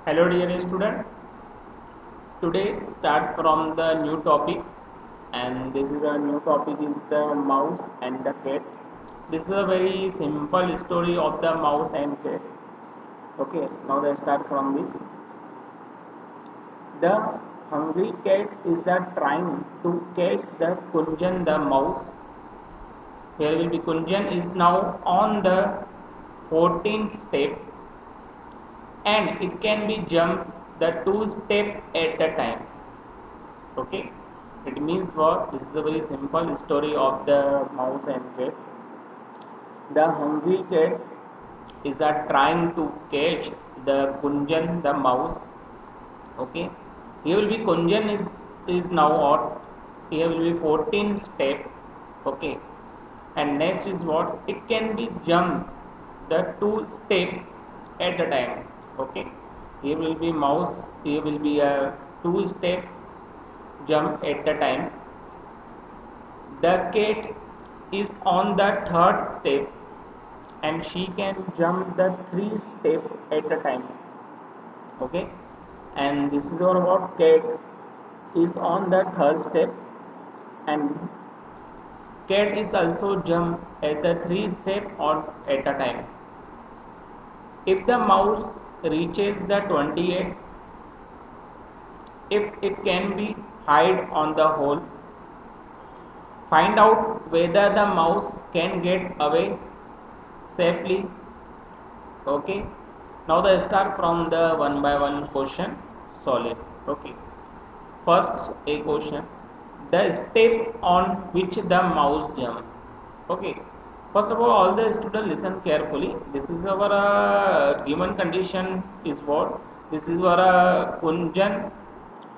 Hello dear student. Today start from the new topic, and this is a new topic is the mouse and the cat. This is a very simple story of the mouse and cat. Okay, now let's start from this. The hungry cat is trying to catch the Kunjan the mouse. Here will be Kunjan is now on the 14th step, and it can be jumped the two step at a time. Okay, it means what? This is a very simple story of the mouse and cat. The hungry cat is trying to catch the Kunjan the mouse. Okay, here will be Kunjan is now what? Here will be 14 step. Okay, and next is what? It can be jump the two step at a time. Okay, here will be mouse, here will be a two step jump at a time. The cat is on the third step, and she can jump the three step at a time. Okay, and this is our what? Cat is on the third step, and cat is also jump at the three step on at a time. If the mouse reaches the 28, if it can be hide on the hole, find out whether the mouse can get away safely. Okay, now the start from the one by one question, solve it. Okay, first a question: the step on which the mouse jump. Okay, first of all the student listen carefully. This is our given condition is what? This is our Kunjan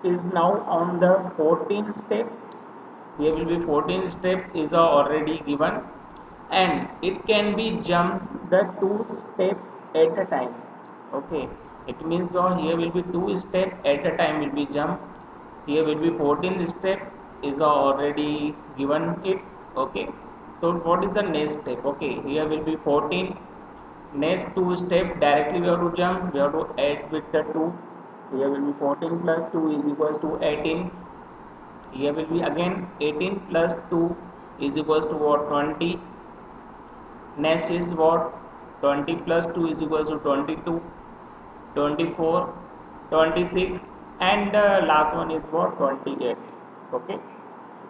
is now on the 14th step. Here will be 14 step is already given, and it can be jumped the two step at a time. Okay, it means here will be two step at a time will be jump. Here will be 14 step is already given it. Okay, so what is the next step? Okay, here will be 14, next two step directly we have to jump, we have to add with the 2. Here will be 14 plus 2 is equals to 18. Here will be again 18 plus 2 is equals to what? 20. Next is what? 20 plus 2 is equals to 22, 24, 26, and last one is what? 28. Okay,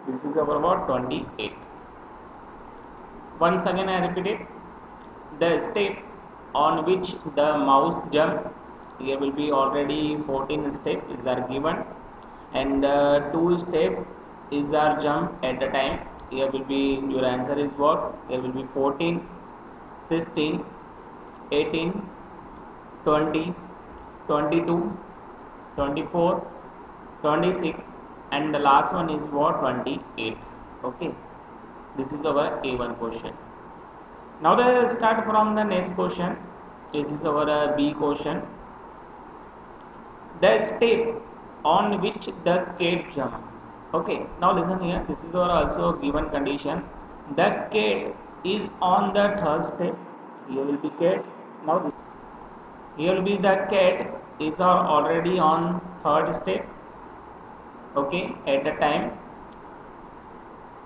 this is our what? 28. Once again I repeat it. The step on which the mouse jump, here will be already 14 step is are given, and two step is our jump at a time. Here will be your answer is what? Here will be 14, 16, 18, 20, 22, 24, 26, and the last one is what? 28. Okay, this is our A1 question. Now let's start from the next question. This is our B question. The step on which the cat jump. Okay, now listen here. This is our also given condition. The cat is on the third step. Here will be cat. Now here will be the cat is already on third step. Okay, at the time,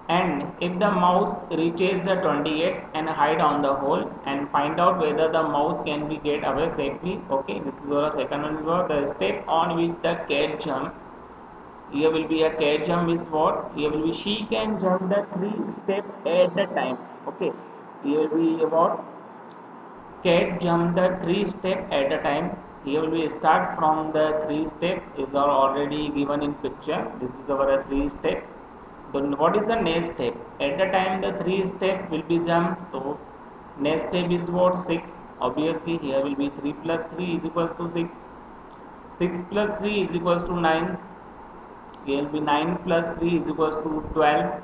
and if the mouse reaches the 28 and hide on the hole, and find out whether the mouse can be get away safely. Okay, this is our second one is what? The step on which the cat jump. Here will be a cat jump is what? Here will be she can jump the three step at a time. Okay, here will be what? Cat jump the three step at a time. Here will be start from the three step is already given in picture. This is our three step. Then what is the next step? At the time the three step will be jumped. So next step is what? 6. Obviously here will be 3 plus 3 is equals to 6. 6 plus 3 is equals to 9. Here will be 9 plus 3 is equals to 12.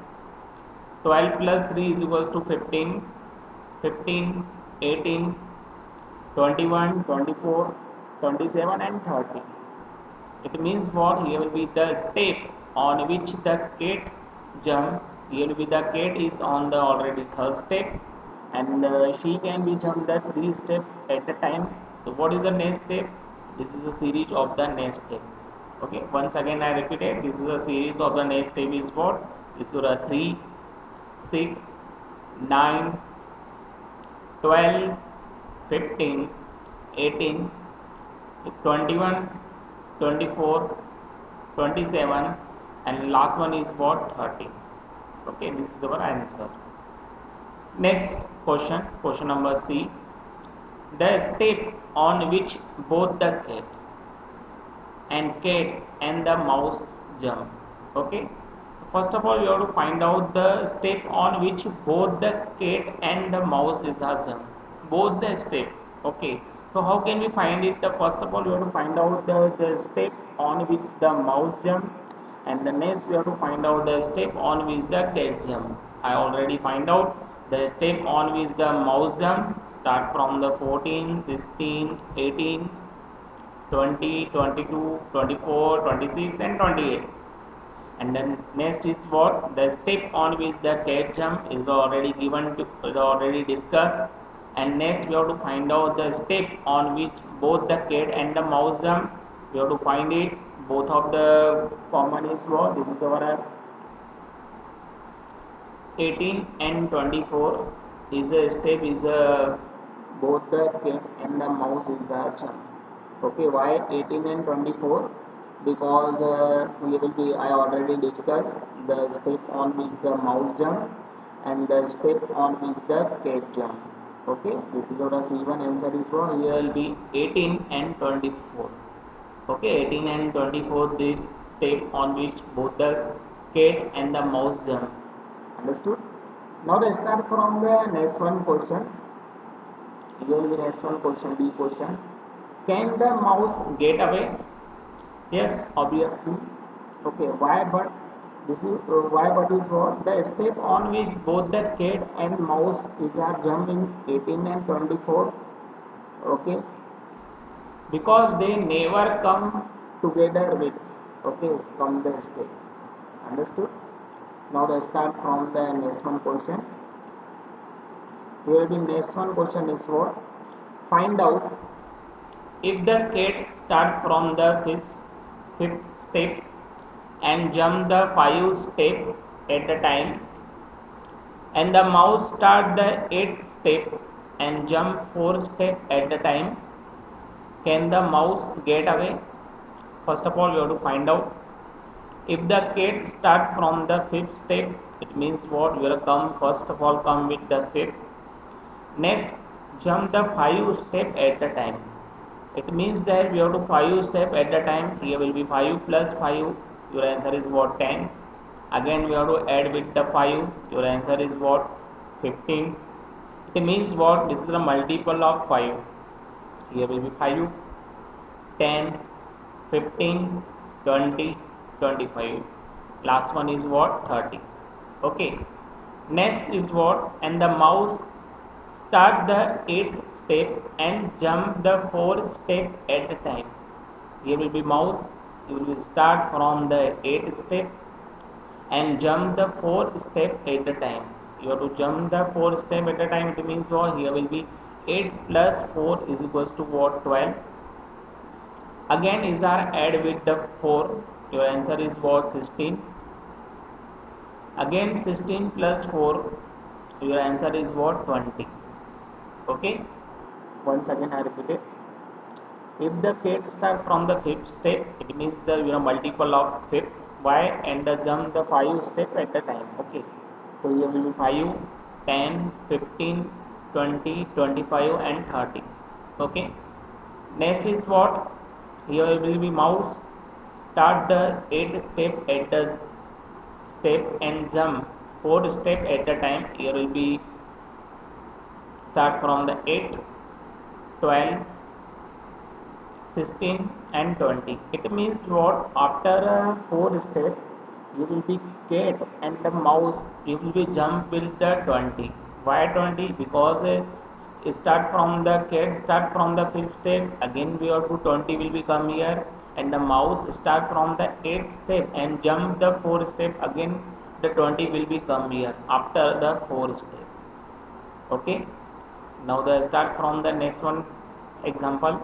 12 plus 3 is equals to 15. 15, 18, 21, 24, 27, and 30. It means what? Here will be the step on which the cat jump. Here will be the cat is on the already third step, and she can be jump the three step at a time. So what is the next step? This is a series of the next step. Okay, once again I repeat it. This is a series of the next step is what? This is a 3, 6, 9, 12, 15, 18, 21, 24, 27, and last one is what? 30. Okay, this is our answer. Next question, question number C. The step on which both the cat and the mouse jump. Okay. First of all, you have to find out the step on which both the cat and the mouse is a jump. Both the step. Okay. So how can we find it? The first of all, you have to find out the step on which the mouse jump, and the next we have to find out the step on which the cat jump. I already find out the step on which the mouse jump start from the 14, 16, 18, 20, 22, 24, 26, and 28. And then next is what? The step on which the cat jump is already given to, is already discussed. And next we have to find out the step on which both the cat and the mouse jump. We have to find it. Both of the common is what? This is our 18 and 24 is a step is a both the cat and the mouse is a jump. Okay, why 18 and 24? Because we will be, I already discussed the step on which the mouse jump and the step on which the cat jump. Okay, this is our C1 answer is what? Here will be 18 and 24. Okay, 18 and 24 this step on which both the cat and the mouse jump. Understood? Now let's start from the next one question. Here will be next one question, B question. Can the mouse get away? Yes, obviously. Okay, why but? This is why but is what? The step on which both the cat and mouse is are jump in 18 and 24. Okay, because they never come together with. Okay, from the step. Understood? Now let's start from the next one question. Here the next one question is what? Find out if the cat start from the fifth step and jump the 5 step at a time, and the mouse start the 8th step and jump 4 step at a time, can the mouse get away? First of all, we have to find out if the cat start from the 5th step, it means what? We will come first of all come with the 5th. Next, jump the 5 step at a time. It means that we have to 5 step at a time. Here will be 5 plus 5. Your answer is what? 10. Again we have to add with the 5. Your answer is what? 15. It means what? This is the multiple of 5. Here will be 5, 10, 15, 20, 25. Last one is what? 30. Okay. Next is what? And the mouse start the 8th step and jump the 4th step at a time. Here will be mouse. You will start from the 8th step and jump the 4th step at a time. You have to jump the 4th step at a time. It means what? Here will be 8 plus 4 is equals to what? 12. Again is our add with the 4. Your answer is what? 16. Again 16 plus 4. Your answer is what? 20. Okay. Once again I repeat it. If the cat start from the 5th step, it means the multiple of 5th. Why? And the jump the 5 step at the time. Okay. So here will be 5, 10, 15, 20, 25 and 30. Okay. Next is what? Here will be mouse start the 8th step at the step and jump 4 step at a time. Here will be start from the 8, 12, 16 and 20. It means what? After 4 step you will be cat and the mouse you will be jump with the 20. Why 20? Because start from the cat start from the 5th step, again we have to 20 will become here, and the mouse start from the 8th step and jump the 4th step, again the 20 will become here after the 4th step. Okay. Now the start from the next one example.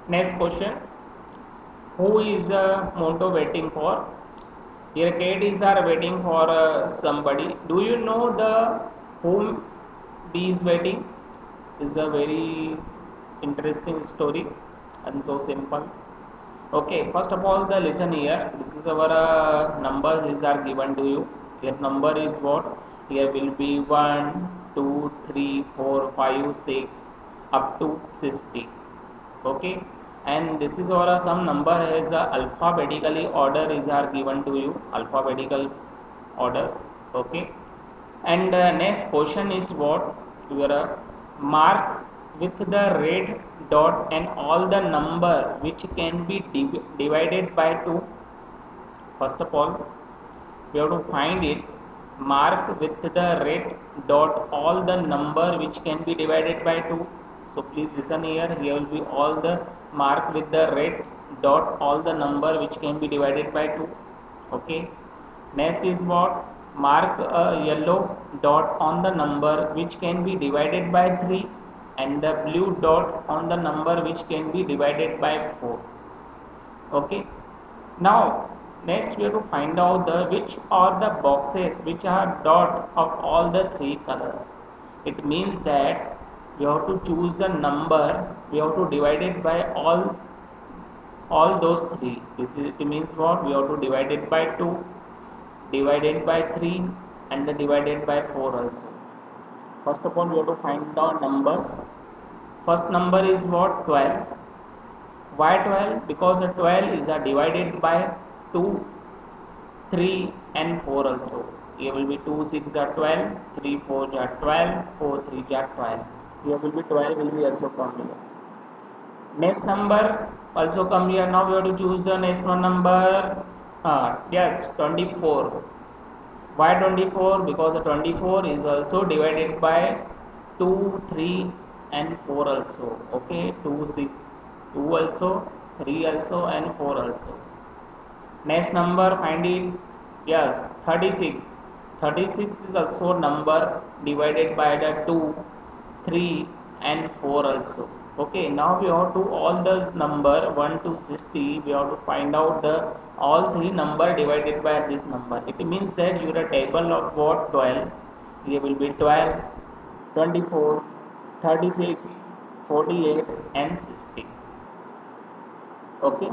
Next question. Who is Monto waiting for? Here cat is are waiting for somebody. Do you know the whom B is waiting? Is a very interesting story and so simple. Okay, first of all, the listen here. This is our numbers is are given to you. Your number is what? Here will be 1, 2, 3, 4, 5, 6 up to 60. Okay, and this is our some number has alphabetically order is are given to you, alphabetical orders. Okay, and next question is what? Your mark with the red dot and all the number which can be divided by 2. First of all, we have to find it. Mark with the red dot all the number which can be divided by 2. So please listen here. Here will be all the mark with the red dot all the number which can be divided by 2. Okay, next is what? Mark a yellow dot on the number which can be divided by 3 and the blue dot on the number which can be divided by 4. Okay, now next we have to find out the which are the boxes which are dot of all the three colors. It means that we have to choose the number, we have to divide it by all those three. This is, it means what? We have to divide it by 2, divided by 3 and the divided by 4 also. First of all, we have to find the numbers. First number is what? 12. Why 12? Because the 12 is divided by 2, 3 and 4 also. Here will be 2 6 are 12, 3 4 are 12, 4 3 are 12. Here will be 12 will be also come here. Next number also come here. Now we have to choose the next one number. Yes, 24. Why 24? Because the 24 is also divided by 2, 3 and 4 also. Okay, 2, 6, 2 also, 3 also and 4 also. Next number find it. Yes, 36. 36 is also number divided by the 2, 3 and 4 also. Okay, now we have to all the number 1 to 60, we have to find out the all three number divided by this number. It means that you are a table of what? 12. Here will be 12, 24, 36, 48 and 60. Okay,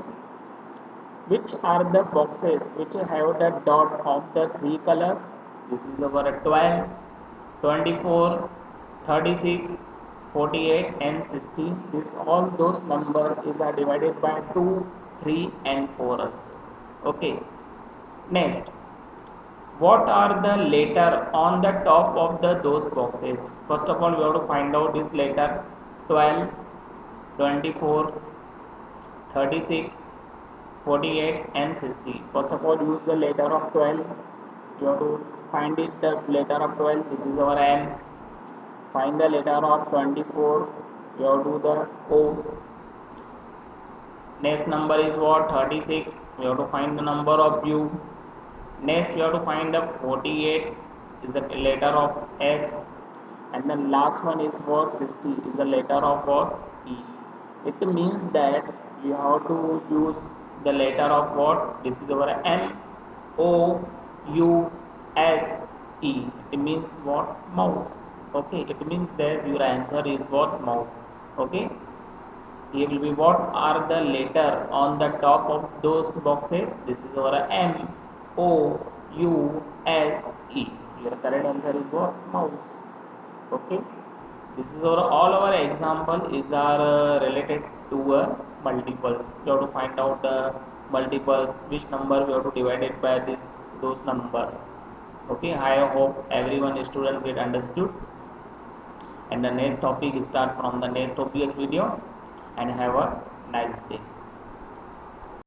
which are the boxes which have the dot of the three colors? This is our 12, 24, 36, 48 and 60. This all those number is are divided by 2, 3 and 4 also. Okay, next, what are the letter on the top of the those boxes? First of all, we have to find out this letter. 12, 24, 36, 48 and 60. First of all, use the letter of 12. You have to find it the letter of 12. This is our M. Find the letter of 24. You have to do the O. Next number is what? 36. We have to find the number of U. Next we have to find the 48 is the letter of S. And the last one is what? 60 is the letter of what? E. It means that you have to use the letter of what? This is our M O U S E. It means what? Mouse. Okay, it means that your answer is what? Mouse. Okay, here will be what are the letter on the top of those boxes? This is our M O U S E. Your correct answer is what? Mouse. Okay, this is our all our example is are related to multiples. You have to find out the multiples, which number we have to divide it by this those numbers. Okay, I hope everyone student get understood, and the next topic start from the next obvious video, and have a nice day.